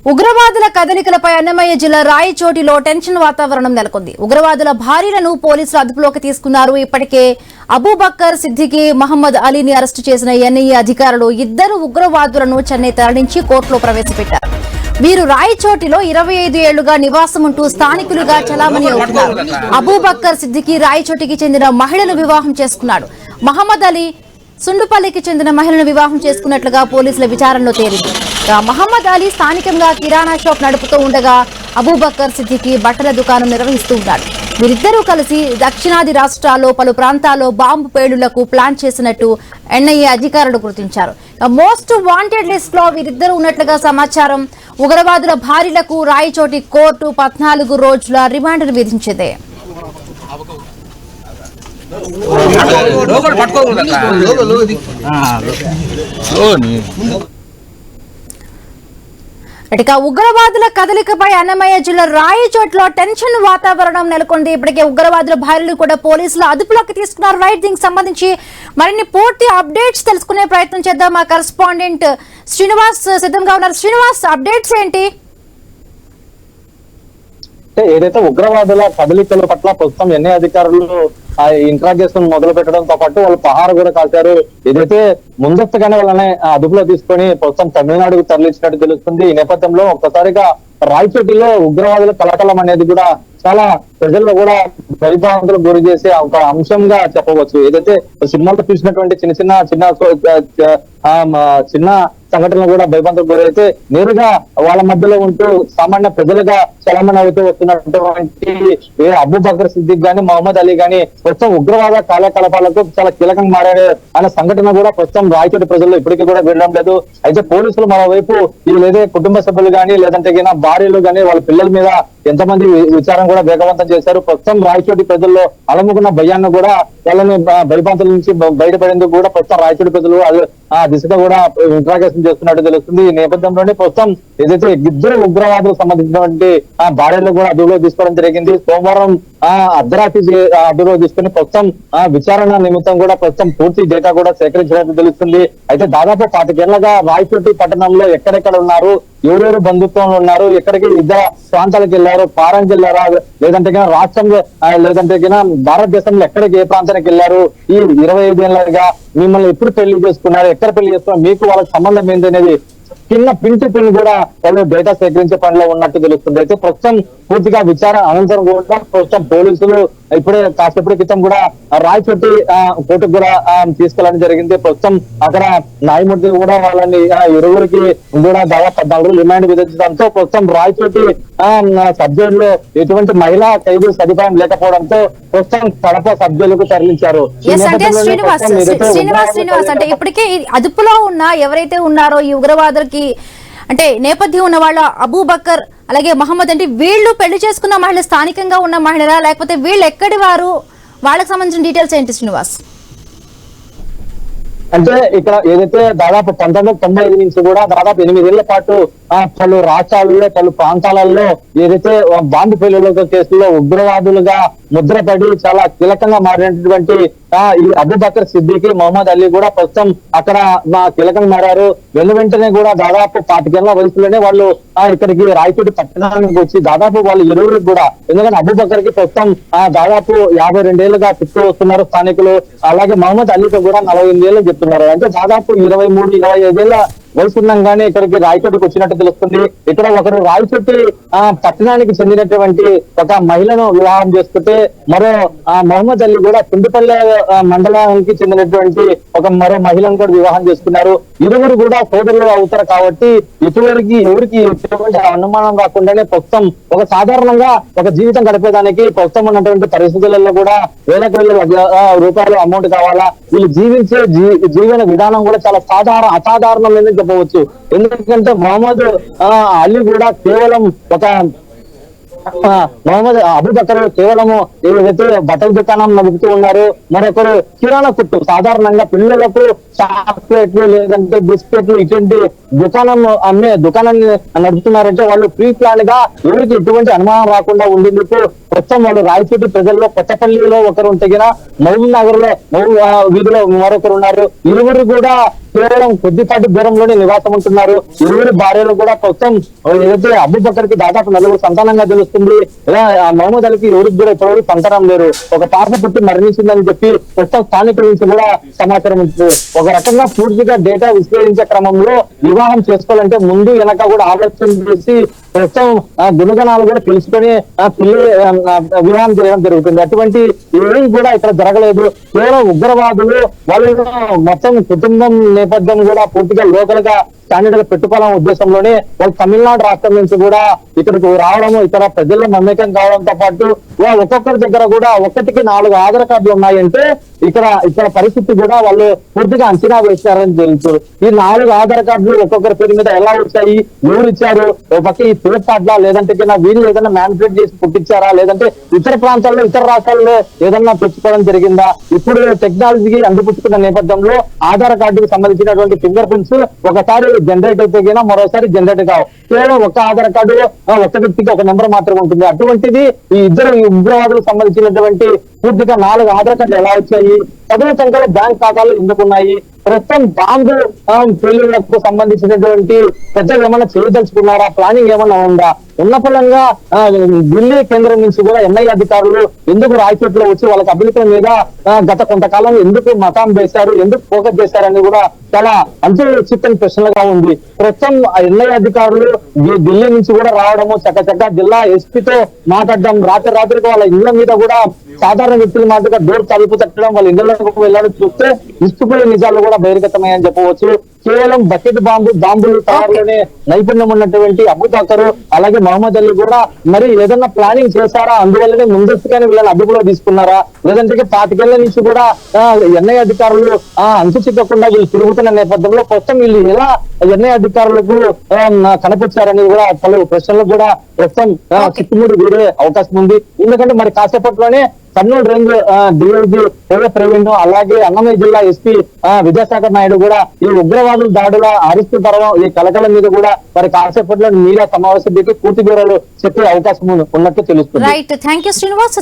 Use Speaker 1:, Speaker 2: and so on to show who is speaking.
Speaker 1: ఉగ్రవాదుల కదలికలపై అన్నమయ్య జిల్లా రాయచోటిలో టెన్షన్ వాతావరణం నెలకొంది. ఉగ్రవాదుల భార్యలను పోలీసులు అదుపులోకి తీసుకున్నారు. ఇప్పటికే అబూబక్కర్ సిద్దికి, మహమ్మద్ అలీని అరెస్టు చేసిన ఎన్ఐఏ అధికారులు ఇద్దరు ఉగ్రవాదులను చెన్నై తరలించి కోర్టులో ప్రవేశపెట్టారు. వీరు రాయచోటిలో 25 ఏళ్లుగా నివాసం ఉంటూ స్థానికులుగా చలామణి అవుతున్నారు. అబూబక్కర్ సిద్దికి రాయచోటికి చెందిన మహిళను వివాహం చేసుకున్నాడు. మహమ్మద్ అలీ సుండుపల్లికి చెందిన మహిళను వివాహం చేసుకున్నట్లుగా పోలీసుల విచారణలో తేలింది. మహమ్మద్ అలీ స్థానికంగా కిరాణా షాప్ నడుపుతూ ఉండగా అబూబక్కర్ సిద్దికి బట్టల దుకాణం నిర్వహిస్తూ ఉన్నాడు. వీరిద్దరూ కలిసి దక్షిణాది రాష్ట్రాల్లో పలు ప్రాంతాల్లో బాంబు పేలుళ్లకు ప్లాన్ చేసినట్టు ఎన్ఐఏ అధికారులు గుర్తించారు. మోస్ట్ వాంటెడ్ లిస్ట్ లో వీరిద్దరూ ఉన్నట్లుగా సమాచారం. ఉగ్రవాదుల భార్యలకు రాయచోటి కోర్టు 14 రోజుల రిమాండ్ను విధించింది. ఇక ఉగ్రవాదుల కదలికపై అన్నమయ్య జిల్లా రాయచోట్లో టెన్షన్ వాతావరణం నెలకొంది. ఇప్పటికే ఉగ్రవాదుల భార్యలు కూడా పోలీసులు అదుపులోకి తీసుకున్నారు. రైట్, దీనికి సంబంధించి మరిన్ని పూర్తి అప్డేట్స్ తెలుసుకునే ప్రయత్నం చేద్దాం. మా కరెస్పాండెంట్ శ్రీనివాస్ సిద్ధంగా ఉన్నారు. శ్రీనివాస్, అప్డేట్స్ ఏంటి?
Speaker 2: ఏదైతే ఉగ్రవాదుల కదలికల పట్ల ప్రస్తుతం ఎన్ఐ అధికారులు ఇంట్రాగేషన్ మొదలు పెట్టడంతో పాటు వాళ్ళు పహార కూడా కాల్చారు. ఏదైతే ముందస్తుగానే వాళ్ళని అదుపులో తీసుకొని ప్రస్తుతం తమిళనాడుకు తరలించినట్టు తెలుస్తుంది. ఈ నేపథ్యంలో ఒక్కసారిగా రాయచోటిలో ఉగ్రవాదుల కలకలం అనేది కూడా చాలా ప్రజల్లో కూడా భయభ్రాంతులకు గురి చేసే ఒక అంశంగా చెప్పవచ్చు. ఏదైతే సినిమాలో చూసినటువంటి చిన్న సంఘటనలు కూడా భయభ్రాంతులకు గురైతే నేరుగా వాళ్ళ మధ్యలో ఉంటూ సామాన్య ప్రజలుగా చలామణి అవుతూ వస్తున్నటువంటి అబూబక్కర్ సిద్దిక్ గాని, మహమ్మద్ అలీ గాని ప్రస్తుతం ఉగ్రవాద కార్యకలాపాలకు చాలా కీలకంగా మారాడు అనే సంఘటన కూడా ప్రస్తుతం రాయచోటి ప్రజల్లో ఇప్పటికీ కూడా వెళ్ళడం లేదు. అయితే పోలీసులు మరోవైపు వీళ్ళేదే కుటుంబ సభ్యులు గాని, లేదంటే భార్యలు గాని వాళ్ళ పిల్లల మీద ఎంతమంది విచారణ కూడా వేగవంతం చేశారు. ప్రస్తుతం రాయచోటి ప్రజల్లో అలముకున్న భయాన్ని కూడా వాళ్ళని భయభ్రాంతుల నుంచి బయటపడేందుకు కూడా ప్రస్తుతం రాయచోటి ప్రజలు ఆ దిశగా కూడా ఇంట్రాగేషన్ చేస్తున్నట్టు తెలుస్తుంది. ఈ నేపథ్యంలోనే ప్రస్తుతం ఏదైతే ఇద్దరు ఉగ్రవాదులకు సంబంధించినటువంటి భార్యలు కూడా అదుపులో తీసుకోవడం జరిగింది. సోమవారం అర్ధరాత్రి అదుపులో తీసుకుని ప్రస్తుతం విచారణ నిమిత్తం కూడా ప్రస్తుతం పూర్తి డేటా కూడా సేకరించినట్టు తెలుస్తుంది. అయితే దాదాపు 25 ఏళ్లుగా రాయచోటి పట్టణంలో ఎక్కడెక్కడ ఉన్నారు, ఎవరెవరు బంధుత్వంలో ఉన్నారు, ఎక్కడికి ఇతర ప్రాంతాలకు వెళ్లారు, పారానికి వెళ్లారా, లేదంటే రాష్ట్రంలో లేదంటే భారతదేశంలో ఎక్కడికి ఏ ప్రాంతానికి వెళ్లారు, ఈ 25 ఏళ్ళగా మిమ్మల్ని ఎప్పుడు పెళ్లి చేసుకున్నారు, ఎక్కడ పెళ్లి చేసుకున్నారు, మీకు వాళ్ళకి సంబంధం ఏంటి అనేది చిన్న పింటి పిన్ కూడా వాళ్ళు డేటా సేకరించే పనిలో ఉన్నట్టు తెలుస్తుంది. అయితే ప్రస్తుతం పూర్తిగా విచారణ అనంతరం కూడా ప్రస్తుతం పోలీసులు ఇప్పుడే కాసేపటి క్రితం కూడా రాయచోటి కోర్టుకు కూడా తీసుకెళ్లడం జరిగింది. ప్రస్తుతం అక్కడ న్యాయమూర్తి కూడా వాళ్ళని ఇరువురికి కూడా దాదాపు 14 రోజులు రిమాండ్ విధించడంతో ప్రస్తుతం రాయచోటి సబ్ జైలులో ఎటువంటి మహిళా ఖైదీ సదుపాయం లేకపోవడంతో ప్రస్తుతం కడప సబ్ జైలుకు తరలించారు.
Speaker 1: శ్రీనివాస్, అంటే ఇప్పటికే అదుపులో ఉన్న ఎవరైతే ఉన్నారో ఈ ఉగ్రవాదులకి అంటే నేపథ్యం ఉన్న వాళ్ళ అబూబక్కర్ అలాగే మహమ్మద్, అంటే వీళ్ళు పెళ్లి చేసుకున్న మహిళ స్థానికంగా ఉన్న మహిళ, లేకపోతే వీళ్ళు ఎక్కడి వారు, వాళ్ళకి సంబంధించిన డీటెయిల్స్ ఏంటి శ్రీనివాస్?
Speaker 2: అంటే ఇక్కడ ఏదైతే దాదాపు 1995 నుంచి కూడా దాదాపు 8 ఏళ్ల పాటు పలు రాష్ట్రాలలో పలు ప్రాంతాలలో ఏదైతే బాంబు పేలుళ్ల కేసుల్లో ఉగ్రవాదులుగా ముద్రపడి చాలా కీలకంగా మారినటువంటి ఈ అబూబక్కర్ సిద్దికి, మహమ్మద్ అలీ కూడా ప్రస్తుతం అక్కడ కీలకంగా మారారు. వెంటనే కూడా దాదాపు 25 ఏళ్ల వయసులోనే వాళ్ళు ఇక్కడికి రాయచోటి పట్టణానికి వచ్చి దాదాపు వాళ్ళు ఇరువురికి కూడా, ఎందుకంటే అబూబక్కర్ కి ప్రస్తుతం దాదాపు 52 ఏళ్లుగా చుట్టూ వస్తున్నారు స్థానికులు. అలాగే మహమ్మద్ అలీకి కూడా 48 ఏళ్ళు చెప్తున్నారు. అంటే దాదాపు 23-25 ఏళ్ల వయసున్నాగానే ఇక్కడికి రాయచోటికి వచ్చినట్టు తెలుస్తుంది. ఇక్కడ ఒకరు రాయచోటి పట్టణానికి చెందినటువంటి ఒక మహిళను వివాహం చేసుకుంటే మరో మహమ్మద్ అలీ కూడా పిండిపల్లె మండలానికి చెందినటువంటి మరో మహిళను కూడా వివాహం చేసుకున్నారు. ఇరువురు కూడా సోదరులు అవుతారు కాబట్టి ఎవరికి ఎటువంటి అనుమానం రాకుండానే ప్రస్తుతం ఒక సాధారణంగా ఒక జీవితం గడిపేదానికి ప్రస్తుతం ఉన్నటువంటి పరిస్థితులలో కూడా వేలకు రూపాయలు అమౌంట్ కావాలా, వీళ్ళు జీవించే జీవన విధానం కూడా చాలా అసాధారణమైనది చెప్పవచ్చు. ఎందుకంటే మహమ్మద్ అలీ కూడా కేవలం మహమ్మద్ అబూబక్కర్ కేవలము ఏదైతే బట్టల దుకాణం నడుపుతూ ఉన్నారు, మరొకరు కిరాణా కొట్టు, సాధారణంగా పిల్లలకు చాక్లెట్లు లేదంటే బిస్కెట్లు ఇటువంటి దుకాణాన్ని నడుపుతున్నారంటే వాళ్ళు ప్రీ ప్లాన్ గా ఎవరికి ఎటువంటి అనుమానం రాకుండా ఉండేందుకు ప్రస్తుతం వాళ్ళు రాయచోటి ప్రజల్లో కొత్తపల్లిలో ఒకరు ఉంటగిన మహబూబ్ నగర్ లో వీధిలో మరొకరు ఉన్నారు. ఇరువురు కూడా కేవలం కొద్దిపాటి దూరంలోనే నివాసం ఉంటున్నారు. ఇరువురు భార్యలు కూడా ప్రస్తుతం ఏదైతే అబూబకర్ కి దాదాపు 4 సంతానంగా తెలుస్తుంది. ఇలా మహమ్మద్ అలీకి ఎవరికి కూడా ఇప్పటివరకు సంతానం లేరు. ఒక పాప పుట్టి మరణించిందని చెప్పి ప్రస్తుతం స్థానికుల నుంచి కూడా సమాచారం ఉంటుంది. ఒక రకంగా పూర్తిగా డేటా విశ్లేషించే క్రమంలో వివాహం చేసుకోవాలంటే ముందు వెనక కూడా ఆలోచన చేసి ప్రస్తుతం గుణగణాలు కూడా తెలుసుకొని వివాహం చేయడం జరుగుతుంది. అటువంటి ఏమీ కూడా ఇక్కడ జరగలేదు. కేవలం ఉగ్రవాదులు వాళ్ళు మొత్తం కుటుంబం నేపథ్యం కూడా పూర్తిగా లోకల్ గా స్టాండర్డ్ గా పెట్టుకోవాలనే ఉద్దేశంలోనే వాళ్ళు తమిళనాడు రాష్ట్రం నుంచి కూడా ఇక్కడికి రావడము, ఇక్కడ ప్రజల్లో మమేకం కావడంతో పాటు ఒక్కొక్కరి దగ్గర కూడా 1కి 4 ఆధార్ కార్డులు ఉన్నాయంటే ఇక్కడ పరిస్థితి కూడా వాళ్ళు పూర్తిగా అంచనా వేశారని తెలుసు. ఈ 4 ఆధార్ కార్డులు ఒక్కొక్కరి పేరు మీద ఎలా వచ్చాయి, ఎవరు ఇచ్చారు, ఒక పక్క ఈ పేర్పాట్ల లేదంటే వీళ్ళు ఏదైనా మ్యానిపులేట్ చేసి పుట్టించారా, లేదంటే ఇతర ప్రాంతాల్లో ఇతర రాష్ట్రాల్లో ఏదన్నా తెచ్చుకోవడం జరిగిందా? ఇప్పుడు టెక్నాలజీకి అందిపుచ్చుకున్న నేపథ్యంలో ఆధార్ కార్డుకి సంబంధించినటువంటి ఫింగర్ ప్రింట్స్ ఒకసారి జనరేట్ అయితే మరోసారి జనరేట్ కావు. కేవలం ఒక ఆధార్ కార్డు ఒక వ్యక్తికి ఒక నెంబర్ మాత్రమే ఉంటుంది. అటువంటిది ఈ ఉగ్రవాదులకు సంబంధించినటువంటి పూర్తిగా 4 ఆధార్ కార్డులు ఎలా వచ్చాయి, పదుల సంఖ్యలో బ్యాంక్ ఖాతాలు ఎందుకున్నాయి, ప్రస్తుతం బాంబు పేలుళ్లకు సంబంధించినటువంటి పెద్దలు ఏమన్నా చేయదలుచుకున్నారా, ప్లానింగ్ ఏమన్నా ఉందా? ఉన్న ఫలంగా ఢిల్లీ కేంద్రం నుంచి కూడా ఎన్ఐఏ అధికారులు ఎందుకు రాయచోట్లో వచ్చి వాళ్ళకి అభివృద్ధి మీద గత కొంతకాలం ఎందుకు మకాం వేశారు, ఎందుకు ఫోకస్ చేశారని కూడా చాలా అంతుచిక్కని ప్రశ్నలుగా ఉంది. ప్రస్తుతం ఎన్ఐఏ అధికారులు ఢిల్లీ నుంచి కూడా రావడము, చక్కచక్క జిల్లా ఎస్పీతో మాట్లాడడం, రాత్రికి వాళ్ళ ఇళ్ల మీద కూడా సాధారణ వ్యక్తుల మాటగా డోర్ తలుపు తట్టడం, వాళ్ళ ఇళ్లలోకి వెళ్ళాలని చూస్తే ఇస్తుపోయే నిజాలు కూడా బహిర్గతమయ్యని చెప్పవచ్చు. కేవలం బకెట్ బాంబులు తయారులోనే నైపుణ్యం ఉన్నటువంటి అబూబకర్ అలాగే మహమ్మద్ అలీ కూడా మరి ఏదన్నా ప్లానింగ్ చేశారా, అందువల్లనే ముందస్తుగానే వీళ్ళని అదుపులో తీసుకున్నారా, లేదంటే 25 ఏళ్ల నుంచి కూడా ఎన్ఐఏ అధికారులు అంతు చిక్కకుండా వీళ్ళు తిరుగుతున్న నేపథ్యంలో ప్రస్తుతం వీళ్ళు ఎలా ఎన్ఐఏ అధికారులకు కనిపించారని కూడా పలు ప్రశ్నలకు కూడా ప్రస్తుతం చిక్కుముడి వీడే అవకాశం ఉంది. ఎందుకంటే మరి కాసేపట్లోనే కర్నూలు రేంజ్ డిఐజీ ప్రవీణ్ అలాగే అన్నమయ్య జిల్లా ఎస్పీ విద్యాసాగర్ నాయుడు కూడా ఈ ఉగ్రవాదుల దాడుల అరెస్టు తర్వాత ఈ కలకల మీద కూడా మరి కాసేపట్లో మీడియా సమావేశం పెట్టి పూర్తి వివరాలు చెప్పే అవకాశం ఉన్నట్టు తెలుస్తుంది.
Speaker 1: Right, thank you Srinivas.